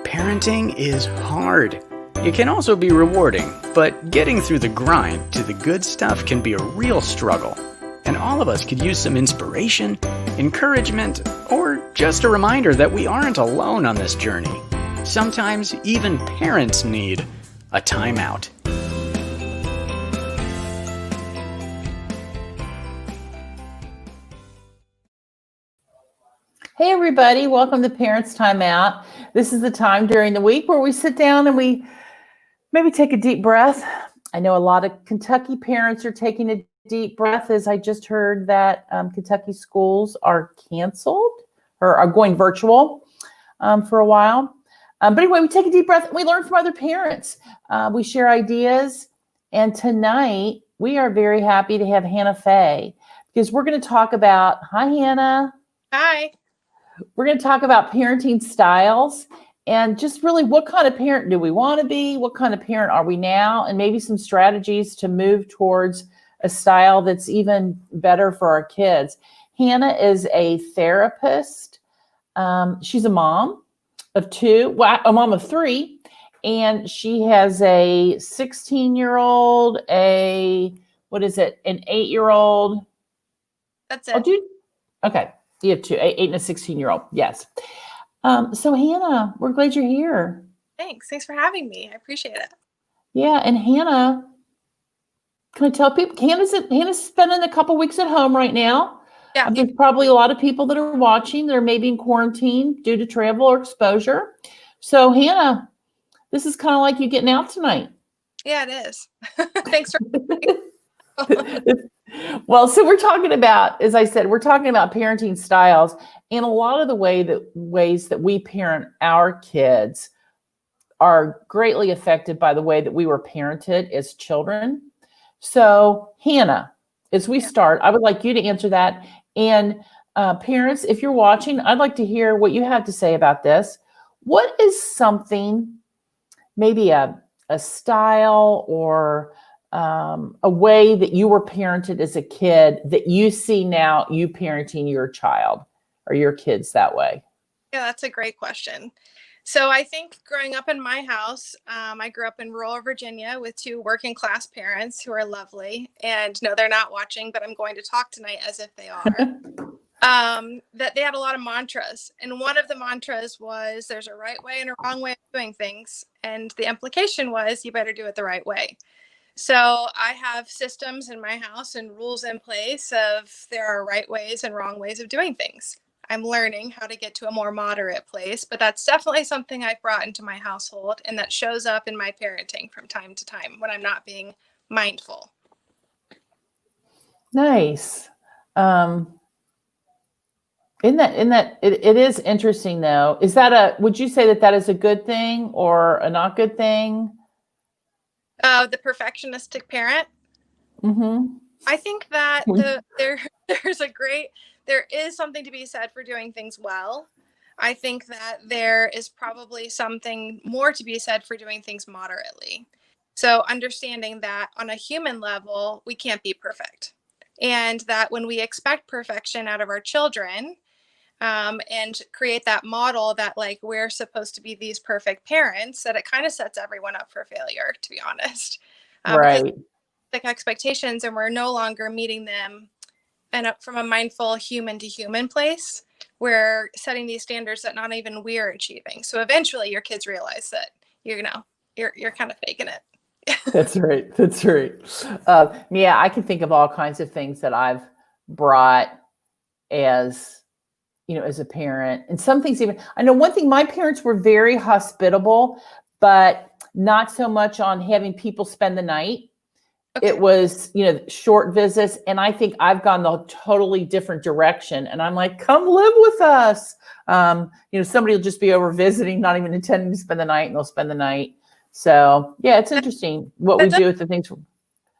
Parenting is hard. It can also be rewarding, but getting through the grind to the good stuff can be a real struggle. And all of us could use some inspiration, encouragement, or just a reminder that we aren't alone on this journey. Sometimes even parents need a timeout. Hey everybody, welcome to Parents Time Out. This is the time during the week where we sit down and we maybe take a deep breath. I know a lot of Kentucky parents are taking a deep breath as I just heard that Kentucky schools are canceled or are going virtual for a while. But anyway, we take a deep breath and we learn from other parents. We share ideas. And tonight we are very happy to have Hannah Fay because we're going to talk about, hi Hannah. Hi. We're going to talk about parenting styles and just really what kind of parent do we want to be? What kind of parent are we now? And maybe some strategies to move towards a style that's even better for our kids. Hannah is a therapist. She's a mom of two, well, a mom of three, and she has a 16-year-old, an 8-year-old. That's it. Oh, dude. Okay. You have two, 8 and a 16-year-old. Yes. So Hannah, we're glad you're here. Thanks for having me. I appreciate it. Yeah. And Hannah, can I tell people, Hannah's spending a couple weeks at home right now. Yeah. There's probably a lot of people that are watching that are maybe in quarantine due to travel or exposure. So Hannah, this is kind of like you getting out tonight. Yeah, it is. Thanks for Well, so we're talking about, as I said, we're talking about parenting styles, and a lot of the ways that we parent our kids are greatly affected by the way that we were parented as children. So, Hannah, as we start, I would like you to answer that. And parents, if you're watching, I'd like to hear what you have to say about this. What is something, maybe a style or a way that you were parented as a kid that you see now you parenting your child or your kids that way? Yeah, that's a great question. So I think growing up in my house, I grew up in rural Virginia with two working class parents who are lovely. And no, they're not watching, but I'm going to talk tonight as if they are. That they had a lot of mantras. And one of the mantras was there's a right way and a wrong way of doing things. And the implication was you better do it the right way. So I have systems in my house and rules in place of there are right ways and wrong ways of doing things. I'm learning how to get to a more moderate place, but that's definitely something I've brought into my household and that shows up in my parenting from time to time when I'm not being mindful. Nice. It is interesting though. Would you say that is a good thing or a not good thing? The perfectionistic parent. Mm-hmm. I think that there is something to be said for doing things well. I think that there is probably something more to be said for doing things moderately. So understanding that on a human level, we can't be perfect. And that when we expect perfection out of our children, and create that model that like we're supposed to be these perfect parents, that it kind of sets everyone up for failure, to be honest. Right. Like expectations, and we're no longer meeting them and from a mindful human to human place. We're setting these standards that not even we're achieving. So eventually your kids realize that you're kind of faking it. That's right. Yeah, I can think of all kinds of things that I've brought as a parent, and some things even, I know one thing, my parents were very hospitable, but not so much on having people spend the night. Okay. It was, short visits. And I think I've gone the totally different direction. And I'm like, come live with us. Somebody will just be over visiting, not even intending to spend the night, and they'll spend the night. So yeah, it's interesting what we do with the things.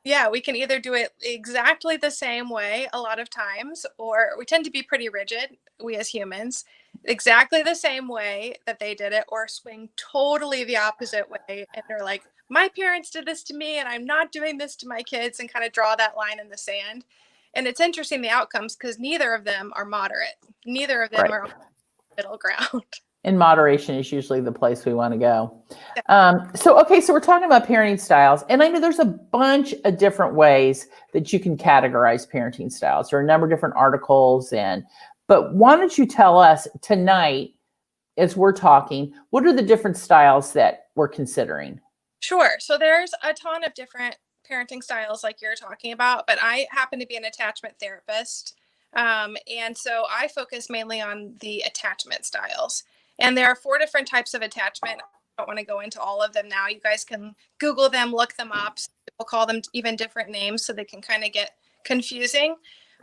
Yeah, we can either do it exactly the same way a lot of times, or we tend to be pretty rigid, we as humans, exactly the same way that they did it, or swing totally the opposite way. And they're like, my parents did this to me and I'm not doing this to my kids, and kind of draw that line in the sand. And it's interesting, the outcomes, because neither of them are moderate. Neither of them are on the middle ground. In moderation is usually the place we want to go. So we're talking about parenting styles, and I know there's a bunch of different ways that you can categorize parenting styles. There are a number of different articles, but why don't you tell us tonight, as we're talking, what are the different styles that we're considering? Sure. So there's a ton of different parenting styles like you're talking about, but I happen to be an attachment therapist. And so I focus mainly on the attachment styles. And there are 4 different types of attachment. I don't want to go into all of them now. You guys can Google them, look them up. People call them even different names so they can kind of get confusing.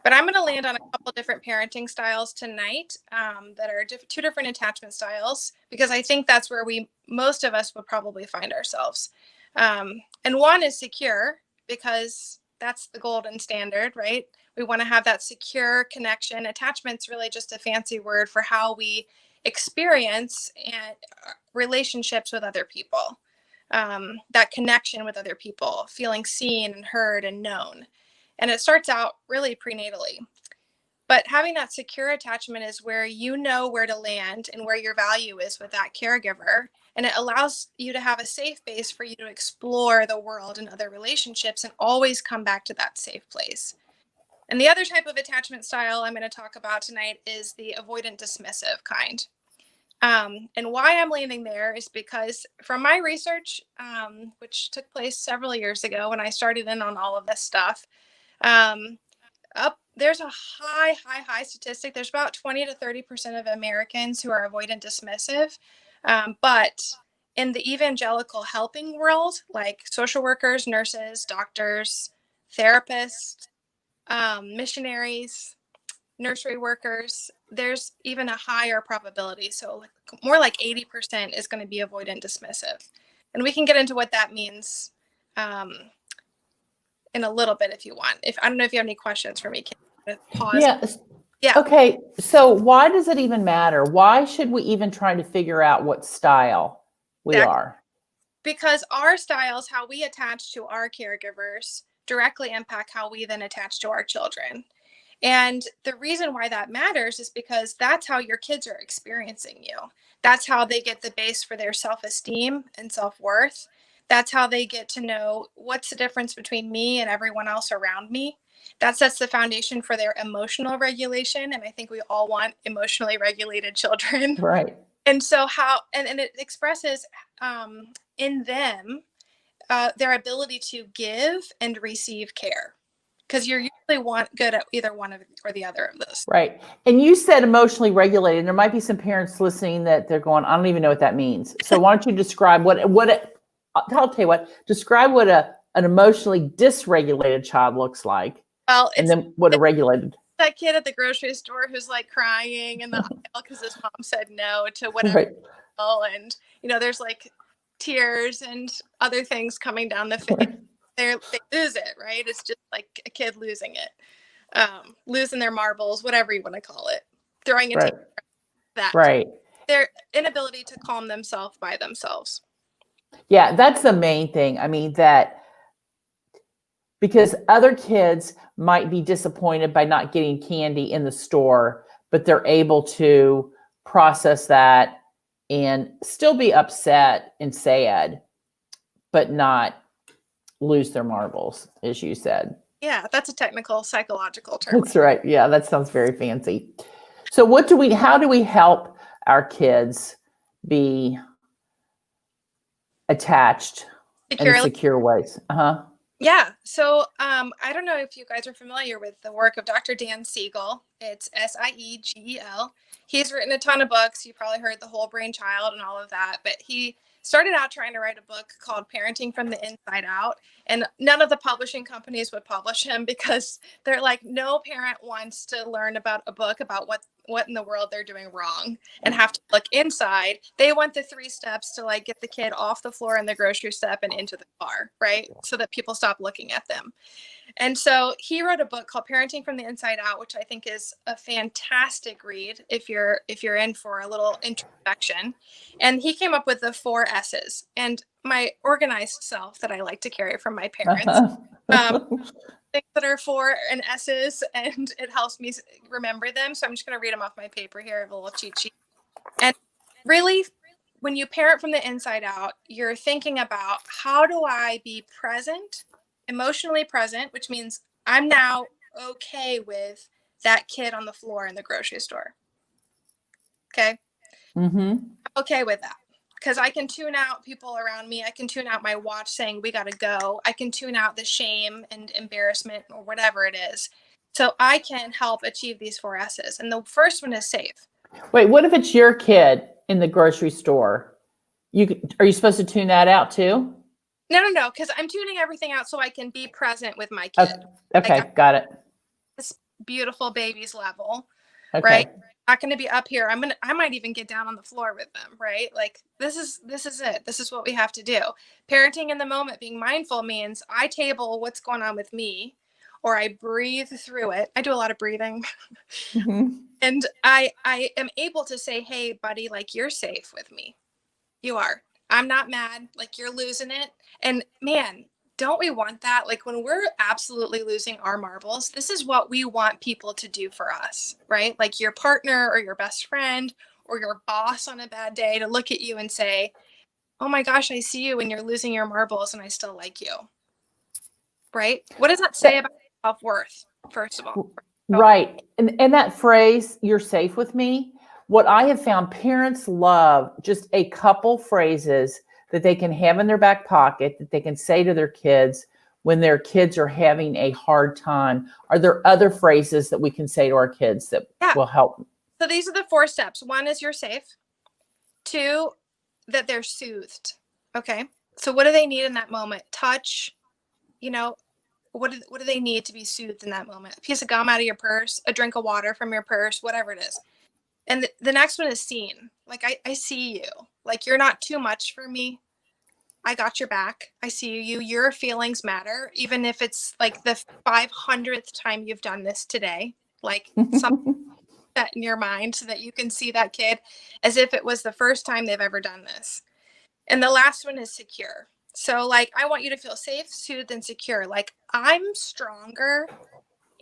But I'm going to land on a couple different parenting styles tonight that are 2 different attachment styles, because I think that's where most of us would probably find ourselves. And one is secure, because that's the golden standard, right? We want to have that secure connection. Attachment's really just a fancy word for how we experience and relationships with other people. That connection with other people, feeling seen and heard and known. And it starts out really prenatally. But having that secure attachment is where you know where to land and where your value is with that caregiver. And it allows you to have a safe base for you to explore the world and other relationships and always come back to that safe place. And the other type of attachment style I'm going to talk about tonight is the avoidant dismissive kind. And why I'm landing there is because from my research, which took place several years ago when I started in on all of this stuff, there's a high statistic. There's about 20 to 30% of Americans who are avoidant dismissive. But in the evangelical helping world, like social workers, nurses, doctors, therapists, missionaries, nursery workers, there's even a higher probability. So more like 80% is going to be avoidant dismissive. And we can get into what that means in a little bit if you want. I don't know if you have any questions for me. Can you pause? Yeah. Okay. So why does it even matter? Why should we even try to figure out what style we are? Because our styles, how we attach to our caregivers, directly impact how we then attach to our children. And the reason why that matters is because that's how your kids are experiencing you. That's how they get the base for their self-esteem and self-worth. That's how they get to know what's the difference between me and everyone else around me. That sets the foundation for their emotional regulation. And I think we all want emotionally regulated children. Right. And so and it expresses in them their ability to give and receive care. Because you're usually good at either one or the other of those. Right. And you said emotionally regulated. And there might be some parents listening that they're going, I don't even know what that means. So why don't you describe I'll tell you what, describe what an emotionally dysregulated child looks like. Well, and then what a regulated. That kid at the grocery store who's like crying in the aisle because his mom said no to whatever. Right. And, there's like tears and other things coming down the face. They lose it, right? It's just like a kid losing it, losing their marbles, whatever you want to call it, throwing it that. Right. Their inability to calm themselves by themselves. Yeah, that's the main thing. I mean, because other kids might be disappointed by not getting candy in the store, but they're able to process that and still be upset and sad, but not lose their marbles, as you said. Yeah, that's a technical psychological term. That's right. Yeah, that sounds very fancy. So how do we help our kids be attached in secure ways? Yeah. So I don't know if you guys are familiar with the work of Dr. Dan Siegel. It's Siegel. He's written a ton of books. You probably heard The Whole Brain Child and all of that, but he started out trying to write a book called Parenting from the Inside Out. And none of the publishing companies would publish him because they're like, no parent wants to learn about a book about what in the world they're doing wrong and have to look inside. They want the 3 steps to like get the kid off the floor in the grocery step and into the car, right? So that people stop looking at them. And so he wrote a book called Parenting from the Inside Out, which I think is a fantastic read if you're in for a little introduction. And he came up with the 4 S's. And my organized self that I like to carry from my parents, things that are 4 and S's, and it helps me remember them. So I'm just going to read them off my paper here. I have a little cheat sheet. And really, when you parent from the inside out, you're thinking about, how do I be present, emotionally present, which means I'm now okay with that kid on the floor in the grocery store. Okay. Mm-hmm. Okay with that. Because I can tune out people around me. I can tune out my watch saying we got to go. I can tune out the shame and embarrassment or whatever it is. So I can help achieve these 4 S's. And the first one is safe. Wait, what if it's your kid in the grocery store? Are you supposed to tune that out too? No. Because I'm tuning everything out so I can be present with my Okay, kid. okay, got it. This beautiful baby's level, Okay. right? Not going to be up here. I might even get down on the floor with them, right? Like this is it. This is what we have to do. Parenting in the moment, being mindful, means I table what's going on with me, or I breathe through it. I do a lot of breathing. Mm-hmm. And I am able to say, hey, buddy, like, you're safe with me. You are. I'm not mad. Like, you're losing it. And man, don't we want that? Like, when we're absolutely losing our marbles, this is what we want people to do for us, right? Like your partner or your best friend or your boss on a bad day, to look at you and say, oh my gosh, I see you when you're losing your marbles and I still like you, right? What does that say about self-worth, first of all? Right. And that phrase, you're safe with me, what I have found, parents love just a couple phrases that they can have in their back pocket that they can say to their kids when their kids are having a hard time. Are there other phrases that we can say to our kids that will help? So these are the 4 steps. 1 is you're safe. 2, that they're soothed. Okay. So what do they need in that moment? Touch, what do they need to be soothed in that moment? A piece of gum out of your purse, a drink of water from your purse, whatever it is. And the next one is seen. Like, I see you. Like, you're not too much for me. I got your back. I see you. Your feelings matter, even if it's like the 500th time you've done this today. Like, something that in your mind so that you can see that kid as if it was the first time they've ever done this. And the last one is secure. So, like, I want you to feel safe, soothed, and secure. Like, I'm stronger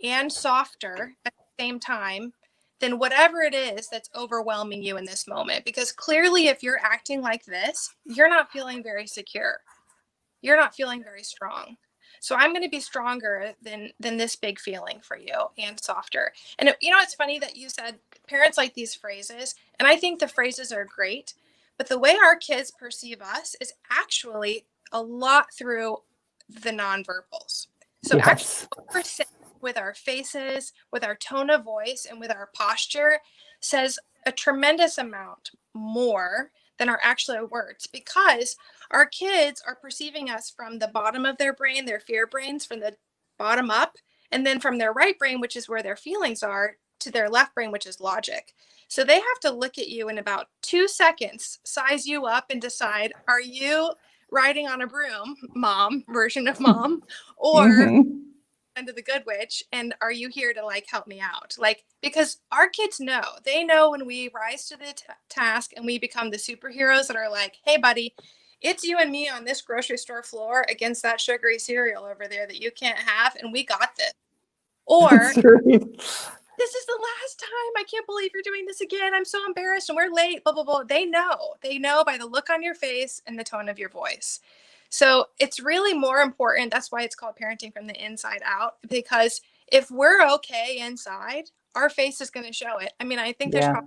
and softer at the same time than whatever it is that's overwhelming you in this moment. Because clearly, if you're acting like this, you're not feeling very secure. You're not feeling very strong. So I'm going to be stronger than this big feeling for you, and softer. And it's funny that you said parents like these phrases, and I think the phrases are great, but the way our kids perceive us is actually a lot through the nonverbals. So Yes. actually, what we're saying with our faces, with our tone of voice, and with our posture says a tremendous amount more than our actual words, because our kids are perceiving us from the bottom of their brain, their fear brains, from the bottom up, and then from their right brain, which is where their feelings are, to their left brain, which is logic. So they have to look at you in about 2 seconds, size you up, and decide, are you riding on a broom, mom, version of mom, or Mm-hmm. into the good witch, and are you here to, like, help me out? Like, because our kids know, they know when we rise to the task and we become the superheroes that are like, hey buddy, it's you and me on this grocery store floor against that sugary cereal over there that you can't have, and we got this. Or That's right. this is the last time, I can't believe you're doing this again, I'm so embarrassed and we're late, blah blah blah. They know by the look on your face and the tone of your voice. So it's really more important. That's why it's called parenting from the inside out, because if we're okay inside, our face is going to show it. I mean, I think there's Yeah.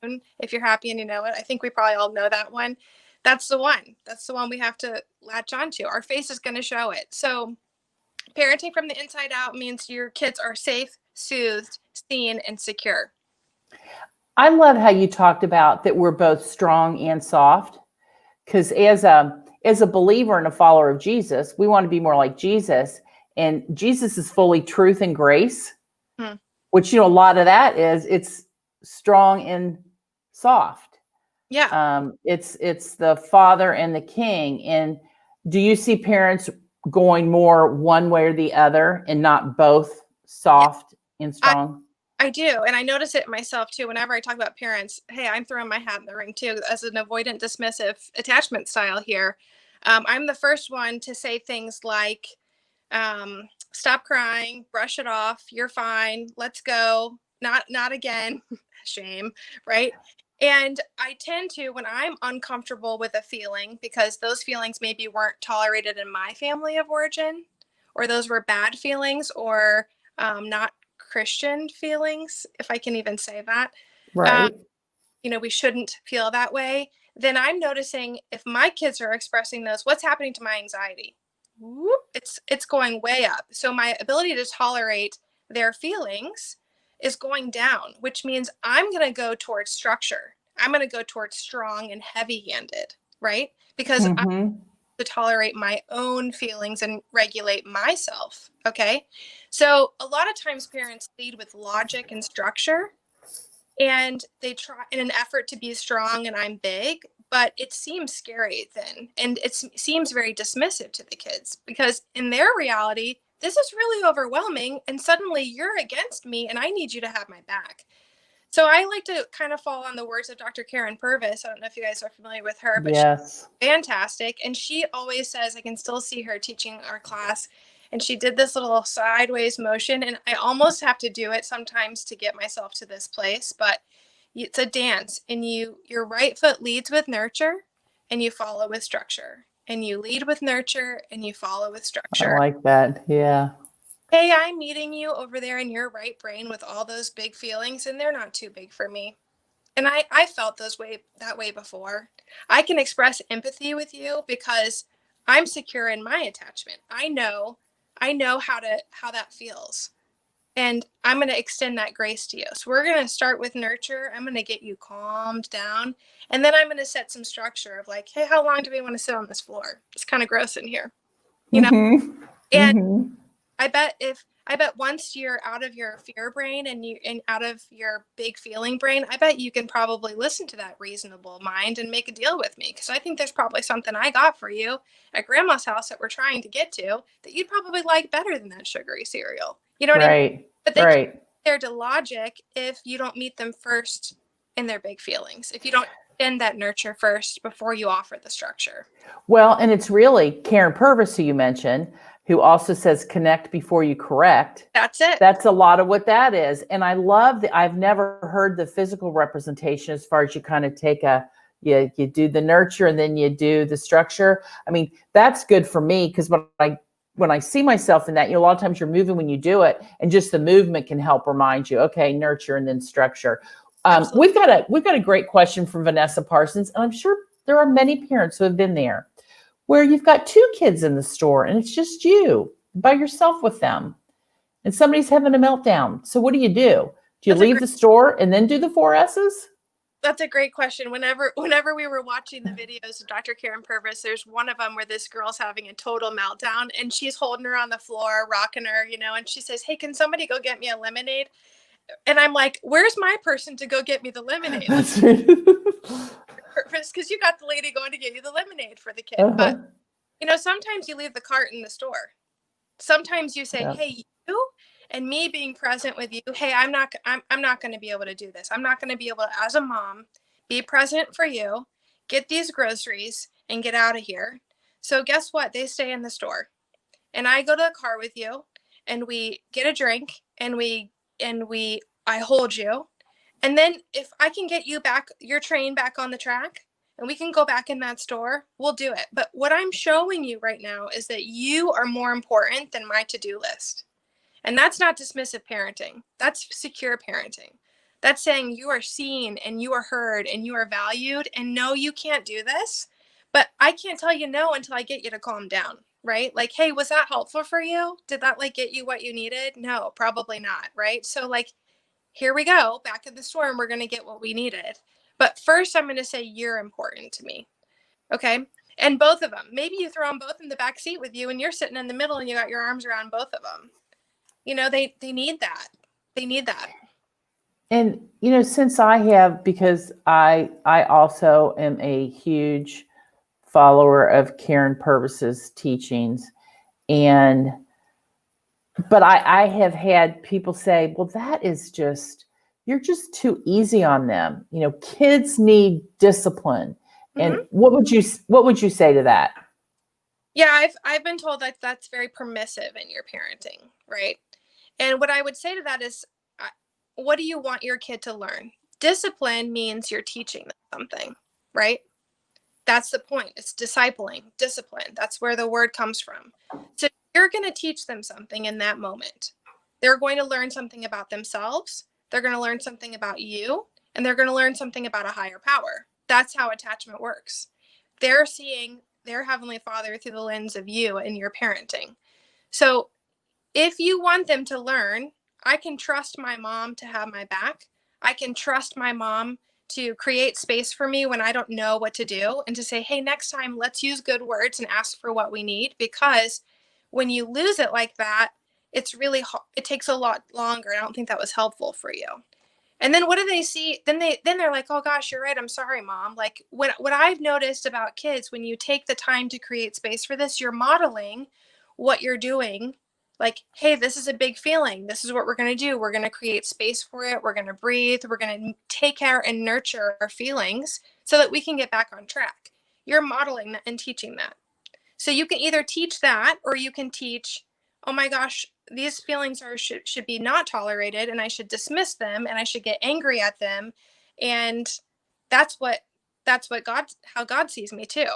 probably, if you're happy and you know it, I think we probably all know that one. That's the one. That's the one we have to latch onto. Our face is going to show it. So parenting from the inside out means your kids are safe, soothed, seen, and secure. I love how you talked about that we're both strong and soft, because as a believer and a follower of Jesus, we want to be more like Jesus, and Jesus is fully truth and grace, which, a lot of that is, it's strong and soft. Yeah. It's the Father and the King. And do you see parents going more one way or the other and not both soft and strong? I do. And I notice it myself too. Whenever I talk about parents, hey, I'm throwing my hat in the ring too, as an avoidant dismissive attachment style here. I'm the first one to say things like, stop crying, brush it off, you're fine, let's go, not again, shame, right? And I tend to, when I'm uncomfortable with a feeling, because those feelings maybe weren't tolerated in my family of origin, or those were bad feelings, or not Christian feelings, if I can even say that. Um, Right. we shouldn't feel that way. Then I'm noticing if my kids are expressing those, what's happening to my anxiety? Whoop, it's going way up. So my ability to tolerate their feelings is going down, which means I'm going to go towards structure. I'm going to go towards strong and heavy-handed, right? Because I have Mm-hmm. to tolerate my own feelings and regulate myself. Okay. So a lot of times parents lead with logic and structure, and they try in an effort to be strong and I'm big, but it seems scary then. And it seems very dismissive to the kids because in their reality, this is really overwhelming. And suddenly you're against me and I need you to have my back. So I like to kind of fall on the words of Dr. Karen Purvis. I don't know if you guys are familiar with her, but she's Yes. fantastic. And she always says, I can still see her teaching our class. And she did this little sideways motion. And I almost have to do it sometimes to get myself to this place. But it's a dance. And your right foot leads with nurture and you follow with structure. And you lead with nurture and you follow with I structure. like that. Yeah. Hey, I'm meeting you over there in your right brain with all those big feelings, and they're not too big for me. And I felt that way before. I can express empathy with you because I'm secure in my attachment. I know how that feels. And I'm going to extend that grace to you. So we're going to start with nurture. I'm going to get you calmed down. And then I'm going to set some structure of like, hey, how long do we want to sit on this floor? It's kind of gross in here, you know? Mm-hmm. And Mm-hmm. I bet once you're out of your fear brain and out of your big feeling brain, I bet you can probably listen to that reasonable mind and make a deal with me. Because I think there's probably something I got for you at grandma's house that we're trying to get to that you'd probably like better than that sugary cereal. You know what I mean? Right. But they can't Right. get there to logic if you don't meet them first in their big feelings. If you don't extend that nurture first before you offer the structure. Well, and it's really Karen Purvis, who you mentioned, who also says connect before you correct. That's it. That's a lot of what that is. And I love that. I've never heard the physical representation as far as you kind of take you do the nurture and then you do the structure. I mean, that's good for me because when I see myself in that, a lot of times you're moving when you do it, and just the movement can help remind you, okay, nurture and then structure. We've got a great question from Vanessa Parsons, and I'm sure there are many parents who have been there, where you've got two kids in the store and it's just you by yourself with them, and somebody's having a meltdown. So what do? Do you leave the store and then do the 4 S's? That's a great question. Whenever we were watching the videos of Dr. Karen Purvis, there's one of them where this girl's having a total meltdown and she's holding her on the floor, rocking her, and she says, "Hey, can somebody go get me a lemonade?" And I'm like, "Where's my person to go get me the lemonade?" That's right. Purvis, because you got the lady going to get you the lemonade for the kid. Uh-huh. But sometimes you leave the cart in the store. Sometimes you say, Yep. "Hey, you," and me being present with you. Hey, I'm not going to be able to do this. I'm not going to be able to, as a mom, be present for you, get these groceries, and get out of here. So guess what? They stay in the store, and I go to the car with you, and we get a drink, and I hold you, and then if I can get you back, your train back on the track, and we can go back in that store, we'll do it. But what I'm showing you right now is that you are more important than my to-do list. And that's not dismissive parenting. That's secure parenting. That's saying you are seen and you are heard and you are valued. And no, you can't do this. But I can't tell you no until I get you to calm down, right? Like, hey, was that helpful for you? Did that get you what you needed? No, probably not, right? So here we go, back in the store, and we're going to get what we needed. But first, I'm going to say you're important to me. Okay. And both of them. Maybe you throw them both in the back seat with you and you're sitting in the middle and you got your arms around both of them. They need that. They need that. And since I have, because I also am a huge follower of Karen Purvis's teachings, but I have had people say, well, you're just too easy on them. Kids need discipline. And what would you say to that? Yeah, I've been told that that's very permissive in your parenting, right? And what I would say to that is, what do you want your kid to learn? Discipline means you're teaching them something, right? That's the point. It's discipling, discipline. That's where the word comes from. So you're going to teach them something in that moment. They're going to learn something about themselves. They're going to learn something about you, and they're going to learn something about a higher power. That's how attachment works. They're seeing their Heavenly Father through the lens of you and your parenting. So if you want them to learn, I can trust my mom to have my back. I can trust my mom to create space for me when I don't know what to do, and to say, hey, next time let's use good words and ask for what we need. Because when you lose it like that, it's really, it takes a lot longer. I don't think that was helpful for you. And then what do they see? Then they're like, oh gosh, you're right. I'm sorry, mom. Like what I've noticed about kids, when you take the time to create space for this, you're modeling what you're doing. Like, hey, this is a big feeling. This is what we're going to do. We're going to create space for it. We're going to breathe. We're going to take care and nurture our feelings so that we can get back on track. You're modeling that and teaching that. So you can either teach that, or you can teach, oh my gosh, these feelings should be not tolerated, and I should dismiss them, and I should get angry at them. And that's how God sees me too.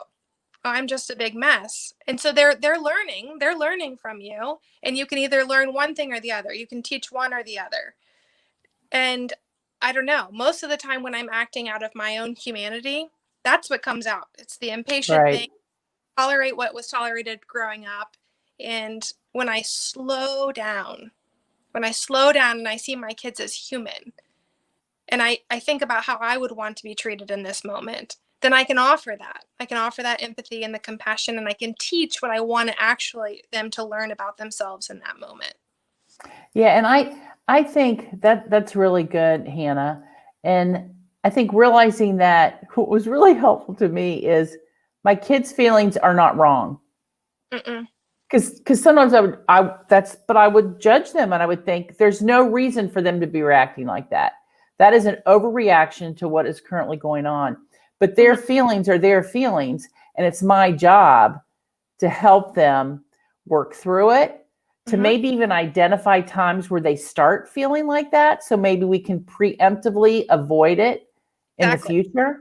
I'm just a big mess. And so they're learning from you, and you can either learn one thing or the other. You can teach one or the other. And I don't know, most of the time when I'm acting out of my own humanity, that's what comes out. It's the impatient thing, tolerate what was tolerated growing up. And when I slow down and I see my kids as human, and I think about how I would want to be treated in this moment, then I can offer that. I can offer that empathy and the compassion, and I can teach what I want to actually them to learn about themselves in that moment. Yeah, and I think that's really good, Hannah. And I think realizing that what was really helpful to me is my kids' feelings are not wrong. Because sometimes I would judge them, and I would think there's no reason for them to be reacting like that. That is an overreaction to what is currently going on. But their feelings are their feelings, and it's my job to help them work through it, to maybe even identify times where they start feeling like that, so maybe we can preemptively avoid it in the future.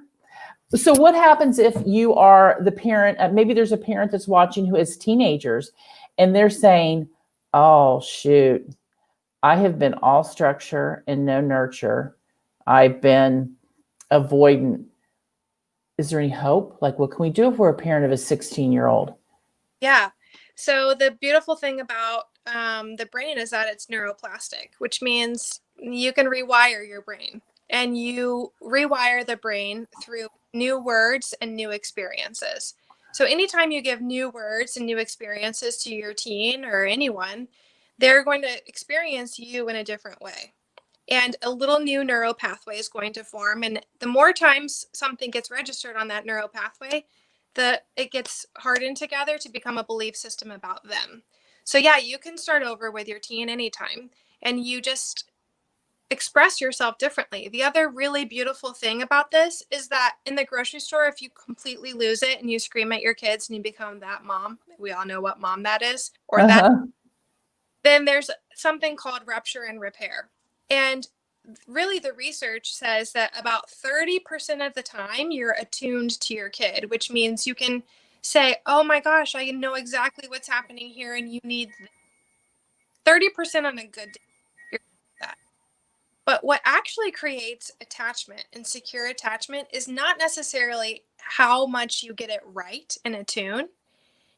So what happens if you are the parent, maybe there's a parent that's watching who has teenagers, and they're saying, oh, shoot, I have been all structure and no nurture. I've been avoidant. Is there any hope? Like, what can we do if we're a parent of a 16-year-old? Yeah. So the beautiful thing about the brain is that it's neuroplastic, which means you can rewire your brain, and you rewire the brain through new words and new experiences. So anytime you give new words and new experiences to your teen or anyone, they're going to experience you in a different way. And a little new neural pathway is going to form. And the more times something gets registered on that neural pathway, it gets hardened together to become a belief system about them. So yeah, you can start over with your teen anytime, and you just express yourself differently. The other really beautiful thing about this is that in the grocery store, if you completely lose it and you scream at your kids and you become that mom, we all know what mom that is, or then there's something called rupture and repair. And really the research says that about 30% of the time you're attuned to your kid, which means you can say, oh my gosh, I know exactly what's happening here, and you need 30% on a good day. But what actually creates attachment and secure attachment is not necessarily how much you get it right and attune.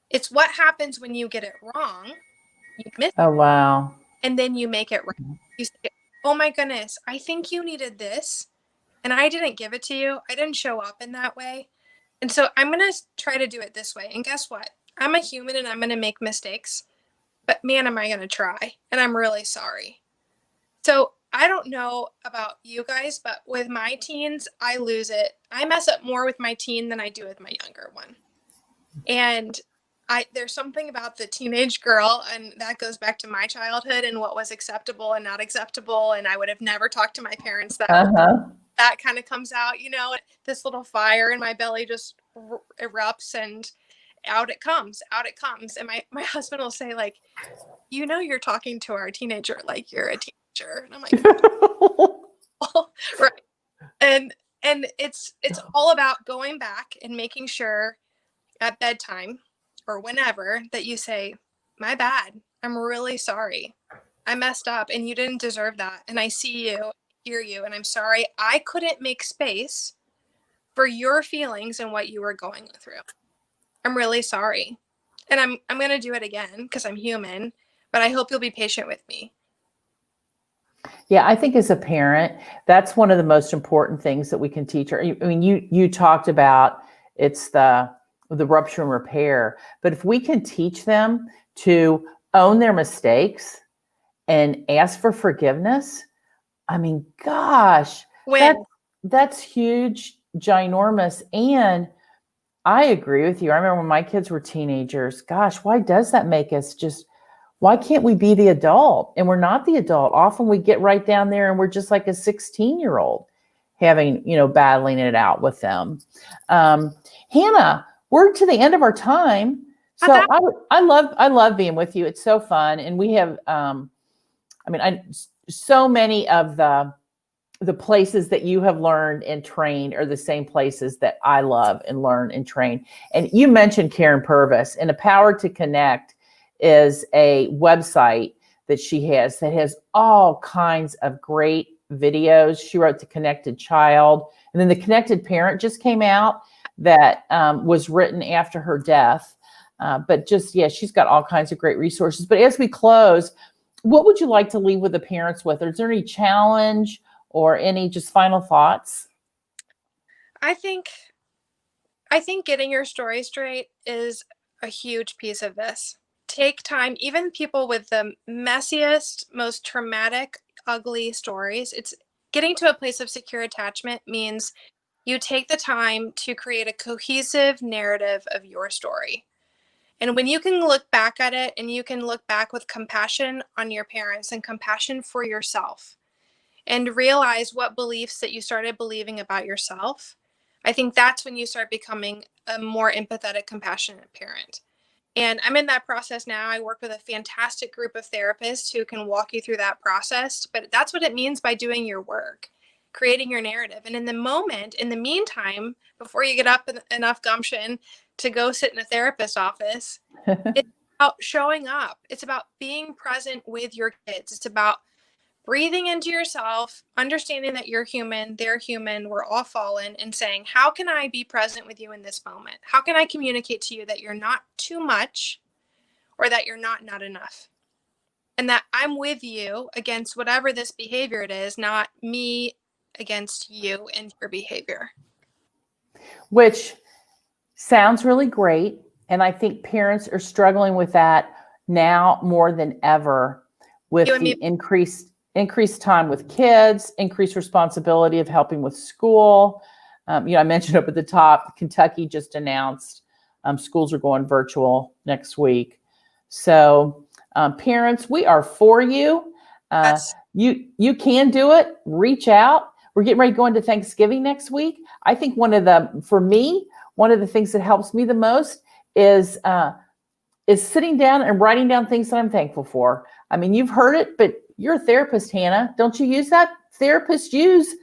It's what happens when you get it wrong. You miss Oh, wow. And then you make it right. You say, oh my goodness, I think you needed this, and I didn't give it to you. I didn't show up in that way. And so I'm going to try to do it this way. And guess what? I'm a human, and I'm going to make mistakes. But man, am I going to try. And I'm really sorry. So I don't know about you guys, but with my teens, I lose it. I mess up more with my teen than I do with my younger one. And there's something about the teenage girl, and that goes back to my childhood and what was acceptable and not acceptable. And I would have never talked to my parents that kind of comes out, this little fire in my belly just erupts, and out it comes. And my husband will say, like, you're talking to our teenager like you're a teenager. And I'm like, oh, right. And it's all about going back and making sure at bedtime or whenever that you say, my bad, I'm really sorry, I messed up and you didn't deserve that, and I see you, hear you, and I'm sorry I couldn't make space for your feelings and what you were going through. I'm really sorry, and I'm going to do it again because I'm human, but I hope you'll be patient with me. Yeah, I think as a parent, that's one of the most important things that we can teach her. I mean, you talked about it's the rupture and repair, but if we can teach them to own their mistakes and ask for forgiveness, I mean, gosh, that's huge, ginormous. And I agree with you. I remember when my kids were teenagers, gosh, why does that make us just, why can't we be the adult? And we're not the adult. Often we get right down there and we're just like a 16-year-old having, battling it out with them. Hannah, we're to the end of our time. So I love being with you. It's so fun. And we have, so many of the places that you have learned and trained are the same places that I love and learn and train. And you mentioned Karen Purvis, and Empowered to Connect is a website that she has that has all kinds of great videos. She wrote The Connected Child, and then The Connected Parent just came out that was written after her death. But she's got all kinds of great resources. But as we close, what would you like to leave with the parents with? Is there any challenge or any just final thoughts? I think getting your story straight is a huge piece of this. Take time, even people with the messiest, most traumatic, ugly stories. It's getting to a place of secure attachment means you take the time to create a cohesive narrative of your story. And when you can look back at it and you can look back with compassion on your parents and compassion for yourself and realize what beliefs that you started believing about yourself, I think that's when you start becoming a more empathetic, compassionate parent. And I'm in that process now. I work with a fantastic group of therapists who can walk you through that process. But that's what it means by doing your work, creating your narrative. And in the meantime, before you get up enough gumption to go sit in a therapist's office, it's about showing up. It's about being present with your kids. It's about breathing into yourself, understanding that you're human, they're human, we're all fallen, and saying, how can I be present with you in this moment? How can I communicate to you that you're not too much or that you're not enough? And that I'm with you against whatever this behavior it is, not me against you and your behavior. Which sounds really great. And I think parents are struggling with that now more than ever with the increased time with kids, increased responsibility of helping with school. I mentioned up at the top, Kentucky just announced schools are going virtual next week. So parents, we are for you. You can do it. Reach out. We're getting ready to go into Thanksgiving next week. I think one of the things that helps me the most is sitting down and writing down things that I'm thankful for. I mean, you've heard it, but you're a therapist, Hannah. Don't you use that? Therapists use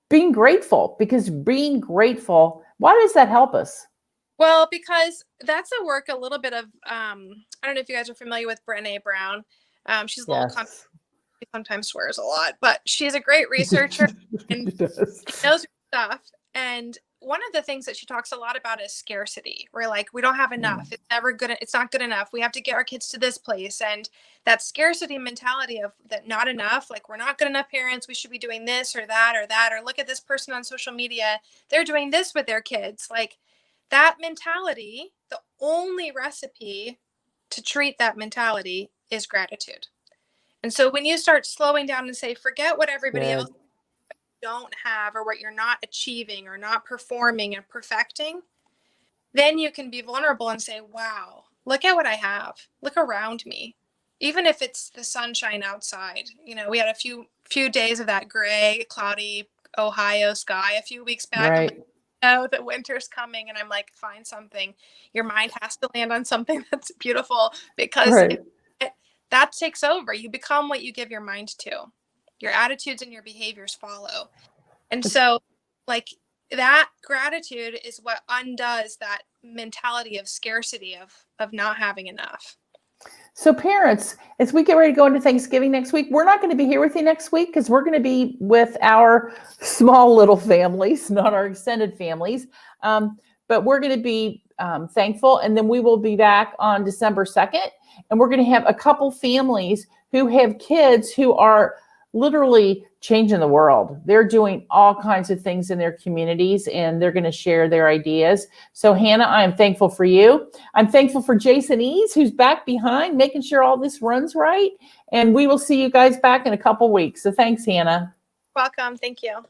being grateful, because being grateful, why does that help us? Well, because that's a work, a little bit of, I don't know if you guys are familiar with Brené Brown. She's a little, she sometimes swears a lot, but she's a great researcher and she knows her stuff. And one of the things that she talks a lot about is scarcity. We're like, we don't have enough. It's never good. It's not good enough. We have to get our kids to this place. And that scarcity mentality of that not enough, like we're not good enough parents. We should be doing this or that or that, or look at this person on social media. They're doing this with their kids. Like that mentality, the only recipe to treat that mentality is gratitude. And so when you start slowing down and say, forget what everybody else don't have or what you're not achieving or not performing and perfecting, then you can be vulnerable and say, wow, look at what I have. Look around me. Even if it's the sunshine outside. We had a few days of that gray, cloudy Ohio sky a few weeks back. Right. I'm like, oh, the winter's coming. And I'm like, find something. Your mind has to land on something that's beautiful, because that takes over. You become what you give your mind to. Your attitudes and your behaviors follow. And so, like, that gratitude is what undoes that mentality of scarcity, of not having enough. So parents, as we get ready to go into Thanksgiving next week, we're not going to be here with you next week because we're going to be with our small little families, not our extended families. But we're going to be thankful. And then we will be back on December 2nd. And we're going to have a couple families who have kids who are literally changing the world. They're doing all kinds of things in their communities, and they're going to share their ideas. So Hannah, I am thankful for you. I'm thankful for Jason Ease, who's back behind, making sure all this runs right. And we will see you guys back in a couple weeks. So thanks, Hannah. Welcome. Thank you.